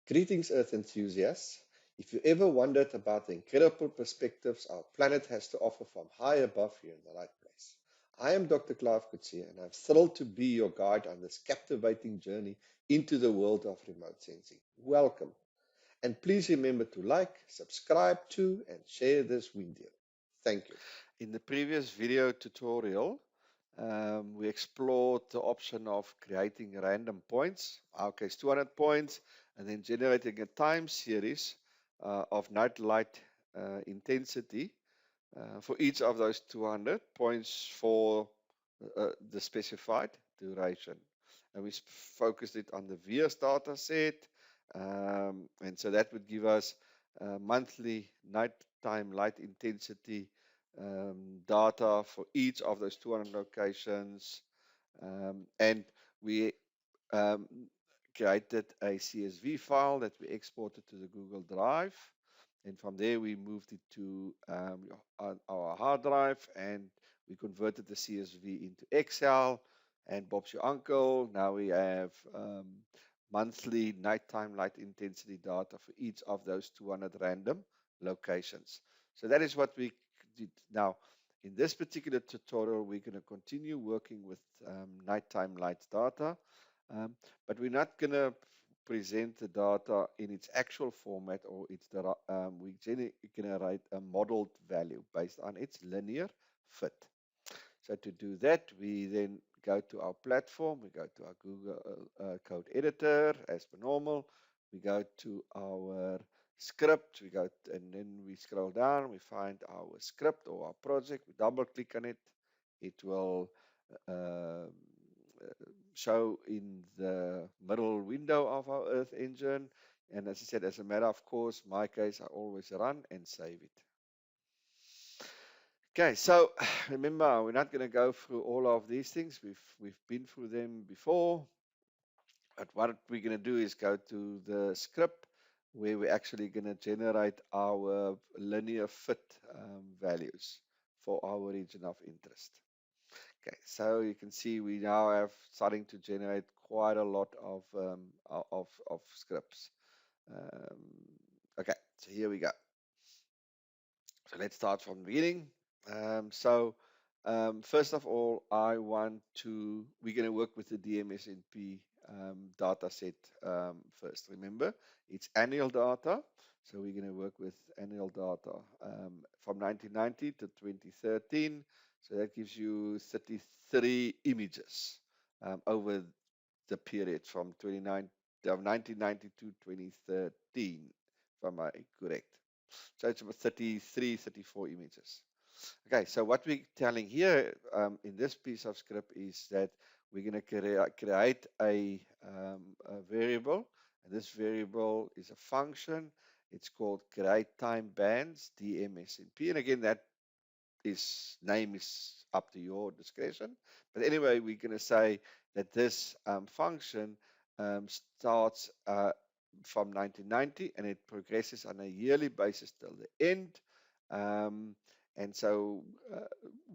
Greetings, Earth enthusiasts. If you ever wondered about the incredible perspectives our planet has to offer from high above, you're in the right place. I am Dr. Clive Coetzee, and I'm thrilled to be your guide on this captivating journey into the world of remote sensing. Welcome. And please remember to like, subscribe to, and share this video. Thank you. In the previous video tutorial, we explored the option of creating random points, our case 200 points, and then generating a time series of night light intensity for each of those 200 points for the specified duration. And we focused it on the VIIRS data set. And so that would give us monthly nighttime light intensity data for each of those 200 locations. And we um, created a CSV file that we exported to the Google Drive. And from there, we moved it to our hard drive, and we converted the CSV into Excel. And Bob's your uncle. Now we have monthly nighttime light intensity data for each of those 200 random locations. So that is what we did. Now, in this particular tutorial, we're going to continue working with nighttime light data, but we're not going to present the data in its actual format, or we generate a modeled value based on its linear fit. So to do that, we then go to our platform, we go to our Google code editor as per normal, we go to our script, and then we scroll down, we find our script or our project, we double click on it, it will uh, show in the middle window of our Earth engine. And as I said, as a matter of course, my case, I always run and save it. Okay, so remember, we're not going to go through all of these things. We've been through them before. But what we're going to do is go to the script where we're actually going to generate our linear fit values for our region of interest. Okay, so you can see we now have starting to generate quite a lot of scripts. Okay, so here we go. So let's start from the beginning. First of all, we're going to work with the DMSP data set first. Remember, it's annual data. So we're going to work with annual data from 1990 to 2013. So that gives you 33 images over the period from 1990 to 2013, if I'm correct. So it's about 33, 34 images. Okay, so what we're telling here in this piece of script is that we're going to create a variable, and this variable is a function. It's called create time bands, DMSP. And again, that name is up to your discretion. But anyway, we're going to say that this function starts from 1990 and it progresses on a yearly basis till the end. And so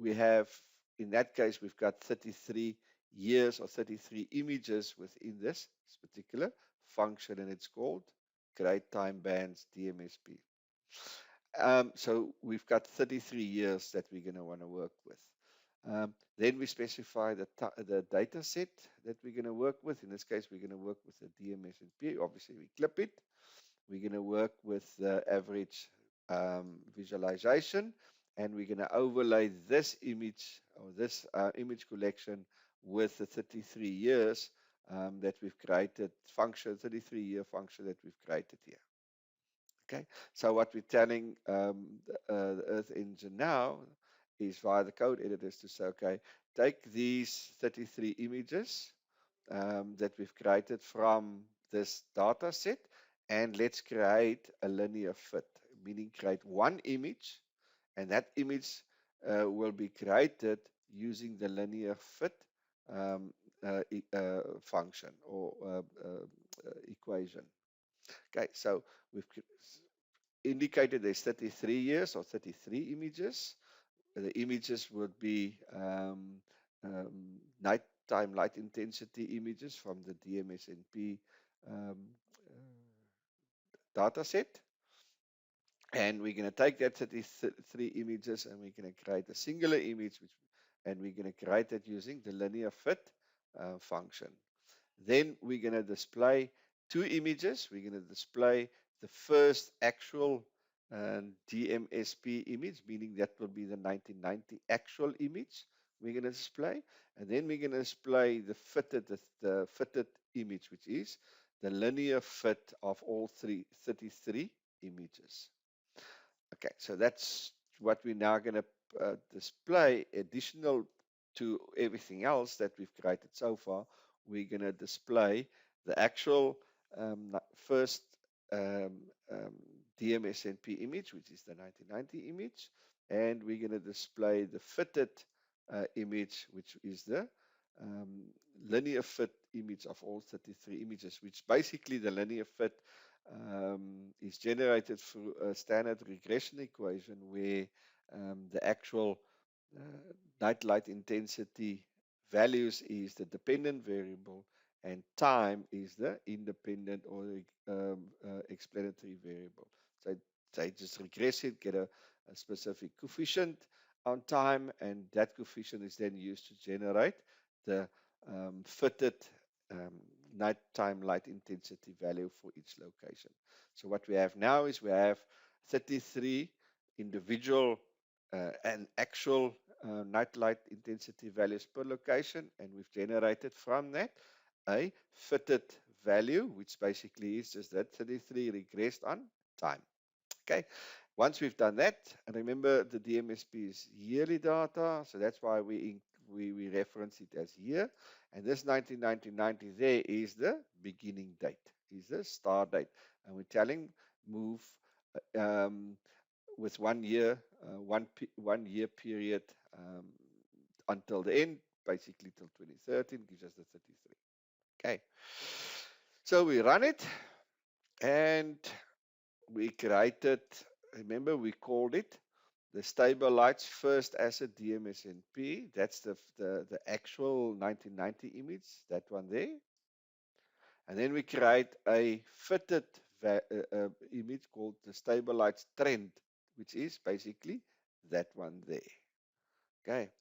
we have, in that case, we've got 33 years or 33 images within this particular function, and it's called create time bands, DMSP. So we've got 33 years that we're going to want to work with. Then we specify the data set that we're going to work with. In this case, we're going to work with the DMSP. Obviously, we clip it. We're going to work with the average visualization, and we're going to overlay this image or this image collection with the 33 years that we've created, 33-year function that we've created here. Okay, so what we're telling the Earth engine now is via the code editors to say, okay, take these 33 images that we've created from this data set, and let's create a linear fit, meaning create one image, and that image will be created using the linear fit function or equation. Okay, so we've indicated there's 33 years or 33 images. The images would be nighttime light intensity images from the DMSNP data set. And we're going to take that 33 images and we're going to create a singular image, and we're going to create it using the linear fit function. Then we're going to display two images. We're going to display the first actual DMSP image, meaning that will be the 1990 actual image we're going to display. And then we're going to display the fitted image, which is the linear fit of all 33 images. Okay, so that's what we're now going to display. Additional to everything else that we've created so far, we're going to display the actual first um, um, DMSNP image, which is the 1990 image, and we're going to display the fitted image, which is the um, linear fit image of all 33 images, which basically the linear fit is generated through a standard regression equation where the actual uh, night light intensity values is the dependent variable and time is the independent or explanatory variable. So they just regress it, get a specific coefficient on time, and that coefficient is then used to generate the fitted um, nighttime light intensity value for each location. So what we have now is we have 33 individual and actual night light intensity values per location, and we've generated from that a fitted value, which basically is just that 33 regressed on time. Okay, once we've done that, and remember the DMSP is yearly data, so that's why we reference it as year. And this 1990 there is the beginning date, is the start date, and we're telling move um, with 1 year, 1 year period until the end, basically till 2013, gives us the 33. Okay, so we run it, and we created, remember we called it the stable lights first asset DMSNP. That's the actual 1990 image, that one there. And then we create a fitted image called the stable lights trend, which is basically that one there. Okay.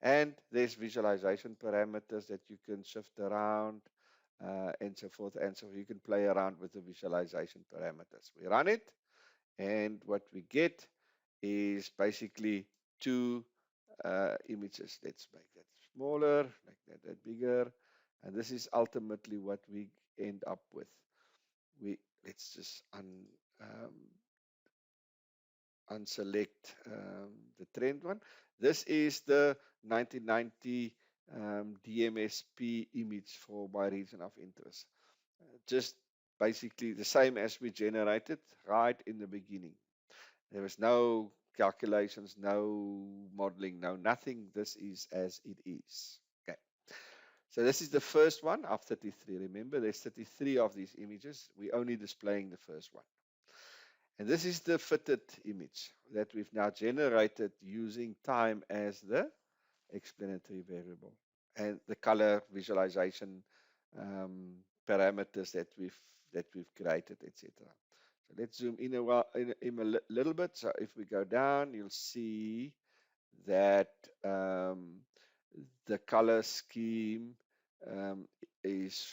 And there's visualization parameters that you can shift around and so forth. And so you can play around with the visualization parameters. We run it, and what we get is basically two images. Let's make that smaller, make that bigger. And this is ultimately what we end up with. Let's just unselect the trend one. This is the 1990 DMSP image for my region of interest. Just basically the same as we generated right in the beginning. There was no calculations, no modeling, no nothing. This is as it is. Okay. So this is the first one of 33. Remember, there's 33 of these images. We're only displaying the first one. And this is the fitted image that we've now generated using time as the explanatory variable and the color visualization parameters that we've created, etc. So let's zoom in a little bit. So if we go down, you'll see that the color scheme is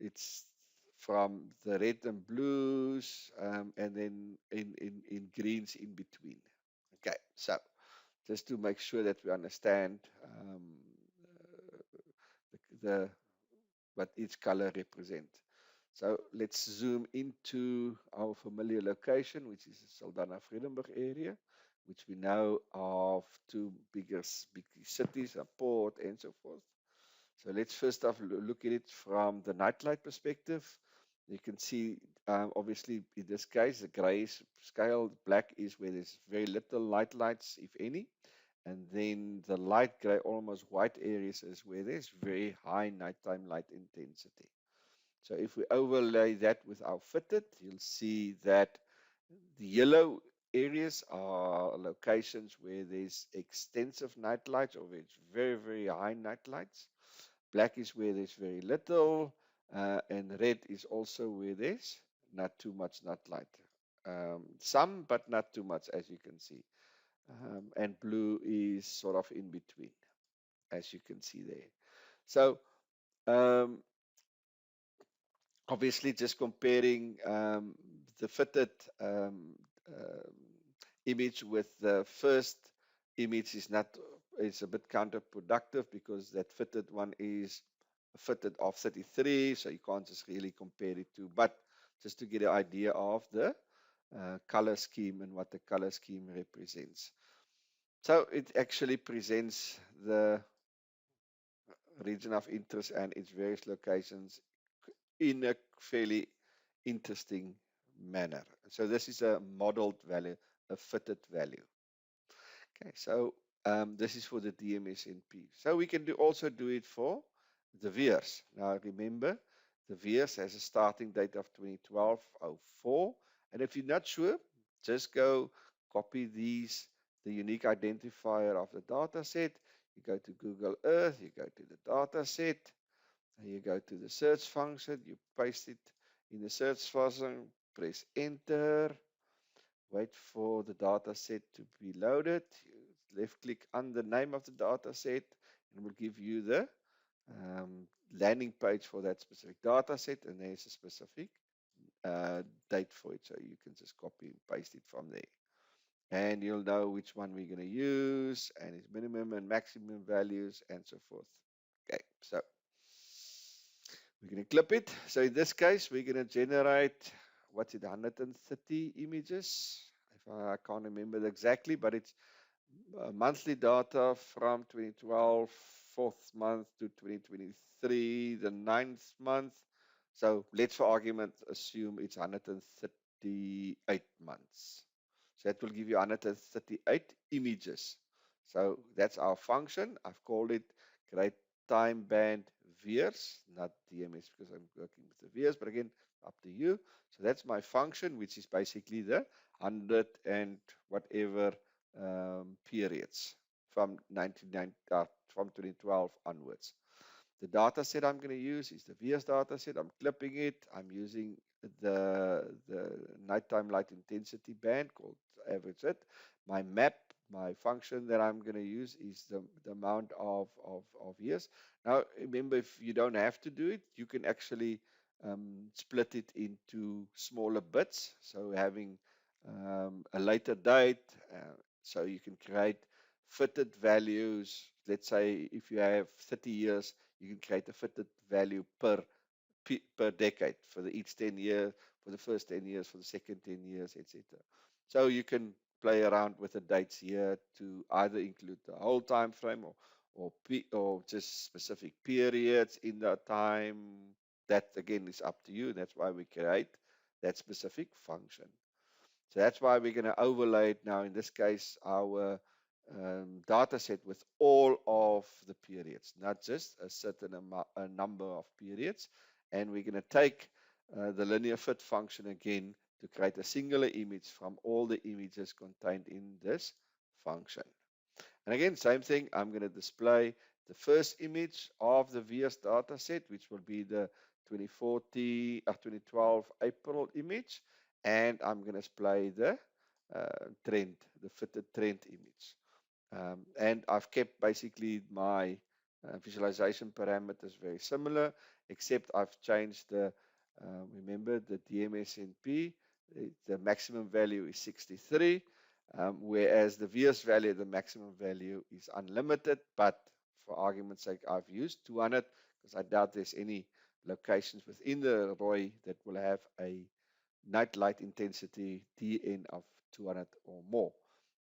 it's from the red and blues and then in greens in between. Okay, so just to make sure that we understand the what each color represents. So let's zoom into our familiar location, which is the Saldanha-Vredenburg area, which we know of two big cities, a port, and so forth. So let's first off look at it from the nightlight perspective. You can see, obviously, in this case, the gray scale, black is where there's very little lights, if any. And then the light gray, almost white areas is where there's very high nighttime light intensity. So if we overlay that with our fitted, you'll see that the yellow areas are locations where there's extensive night lights or where it's very, very high night lights. Black is where there's very little. and red is also where there's not too much, not light. Some, but not too much, as you can see. And blue is sort of in between, as you can see there. So um, obviously, just comparing the fitted um, um, image with the first image is not, it's a bit counterproductive because that fitted one is fitted of 33, so you can't just really compare it to, but just to get an idea of the color scheme and what the color scheme represents. So it actually presents the region of interest and its various locations in a fairly interesting manner. So this is a modeled value, a fitted value. Okay, so this is for the DMSNP. So we can also do it for the VIIRS. Now remember, the VIIRS has a starting date of 2012-04. And if you're not sure, just go copy these, the unique identifier of the data set. You go to Google Earth, you go to the data set, and you go to the search function, you paste it in the search function, press enter, wait for the data set to be loaded. You left click on the name of the data set and it will give you the landing page for that specific data set, and there's a specific date for it. So you can just copy and paste it from there. And you'll know which one we're going to use and its minimum and maximum values and so forth. Okay, so we're going to clip it. So in this case, we're going to generate, what's it, 130 images. If I can't remember exactly, but it's monthly data from 2012, fourth month to 2023, the ninth month. So let's, for argument, assume it's 138 months. So that will give you 138 images. So that's our function. I've called it create time band VIIRS, not DMS because I'm working with the VIIRS, but again, up to you. So that's my function, which is basically the 100 and whatever periods from 2012 onwards. The data set I'm going to use is the VIIRS data set. I'm clipping it. I'm using the nighttime light intensity band called average it. My map, my function that I'm going to use is the amount of years. Now, remember, if you don't have to do it, you can actually split it into smaller bits. So having a later date, so you can create fitted values. Let's say if you have 30 years, you can create a fitted value per decade for each 10 years, for the first 10 years, for the second 10 years, etc. So you can play around with the dates here to either include the whole time frame or just specific periods in that time. That again is up to you. That's why we create that specific function. So that's why we're going to overlay it now, in this case, our data set with all of the periods, not just a certain a number of periods. And we're going to take the linear fit function again to create a singular image from all the images contained in this function. And again, same thing, I'm going to display the first image of the VIIRS data set, which will be the 2012 April image. And I'm going to display the trend, the fitted trend image. And I've kept basically my visualization parameters very similar, except I've changed remember the DMSNP, the maximum value is 63, whereas the VIIRS value, the maximum value is unlimited, but for argument's sake, I've used 200 because I doubt there's any locations within the ROI that will have a night light intensity DN of 200 or more.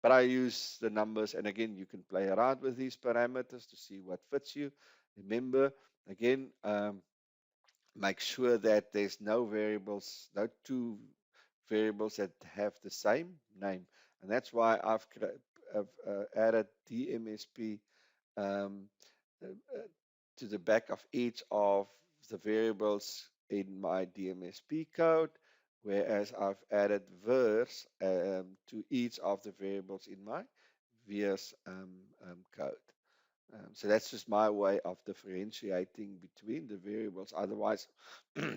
But I use the numbers, and again, you can play around with these parameters to see what fits you. Remember, again, make sure that there's no variables, no two variables that have the same name. And that's why I've added DMSP um, uh, uh, to the back of each of the variables in my DMSP code, whereas I've added VIIRS to each of the variables in my VIIRS code. So that's just my way of differentiating between the variables. Otherwise,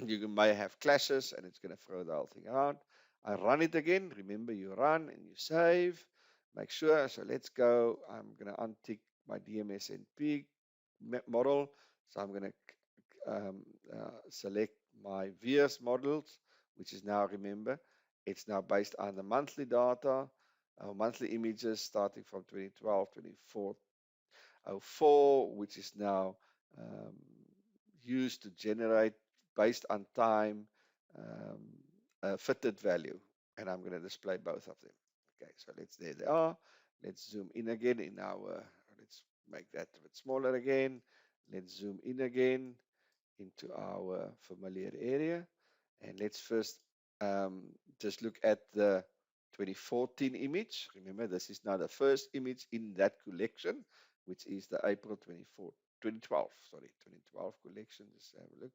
you may have clashes and it's going to throw the whole thing out. I run it again. Remember, you run and you save. Make sure. So let's go. I'm going to untick my DMSNP model. So I'm going to select my VIIRS models, which is now, remember, it's now based on the monthly data, monthly images starting from 2012, 2404, which is now um, used to generate based on time um, a fitted value. And I'm going to display both of them. Okay, so there they are. Let's zoom in again in our, let's make that a bit smaller again. Let's zoom in again into our familiar area. And let's first just look at the 2014 image. Remember, this is now the first image in that collection, which is the April 2012, sorry, 2012 collection. Just have a look.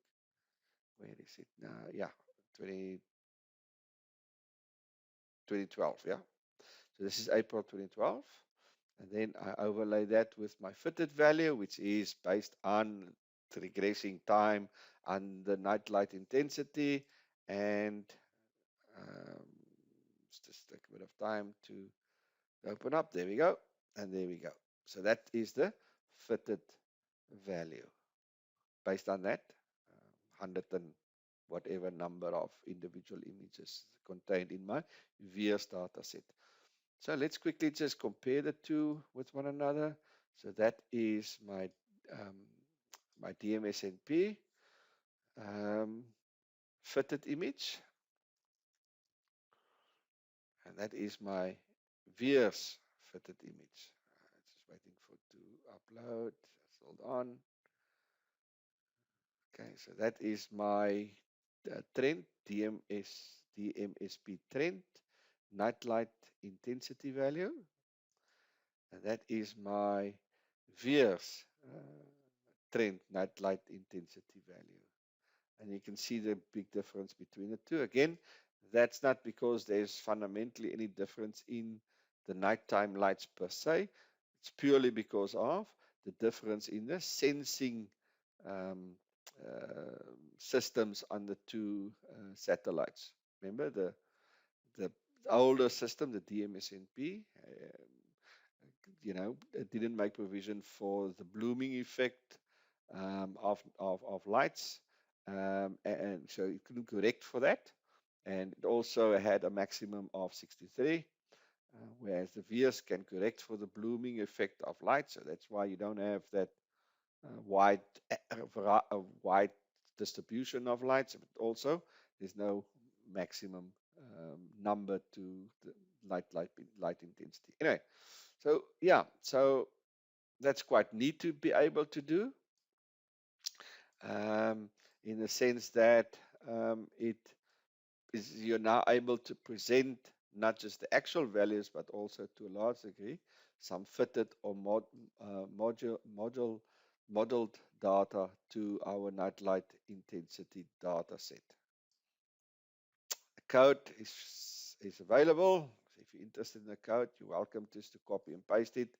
Where is it now? Yeah, 2012, yeah. So this is April 2012. And then I overlay that with my fitted value, which is based on the regressing time and the night light intensity. And let's just take a bit of time to open up. There we go. And there we go. So that is the fitted value. Based on that, 100 and whatever number of individual images contained in my VIIRS data set. So let's quickly just compare the two with one another. So that is my DMSNP fitted image, and that is my VIIRS fitted image. Just waiting for it to upload. Just hold on. Okay, so that is my trend, DMSP trend, night light intensity value. And that is my VIIRS trend, night light intensity value. And you can see the big difference between the two. Again, that's not because there's fundamentally any difference in the nighttime lights per se. It's purely because of the difference in the sensing um, systems on the two satellites. Remember the older system, the DMSNP, it didn't make provision for the blooming effect of lights, and so it couldn't correct for that. And it also had a maximum of 63, whereas the VIIRS can correct for the blooming effect of light. So that's why you don't have that wide wide distribution of lights, but also there's no maximum number to the light intensity. Anyway, so yeah, so that's quite neat to be able to do, in the sense that it is you're now able to present not just the actual values, but also to a large degree some fitted or modeled data to our nightlight intensity data set. The code is available. So if you're interested in the code, you're welcome just to copy and paste it,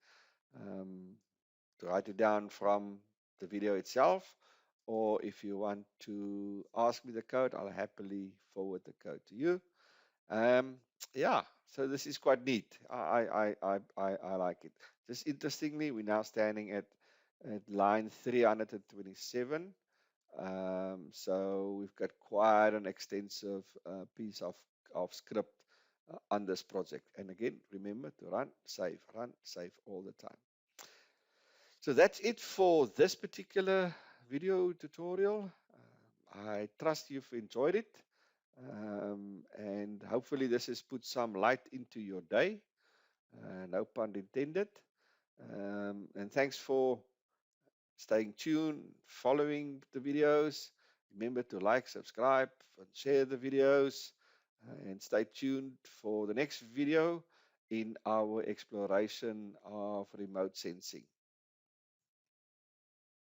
to write it down from the video itself, or if you want to ask me the code, I'll happily forward the code to you. Yeah, so this is quite neat. I like it. Just interestingly, we're now standing at line 327. So we've got quite an extensive piece of script on this project. And again, remember to run save all the time. So that's it for this particular video tutorial. I trust you've enjoyed it. And hopefully this has put some light into your day. No pun intended. And thanks for staying tuned, following the videos. Remember to like, subscribe, and share the videos. And stay tuned for the next video in our exploration of remote sensing.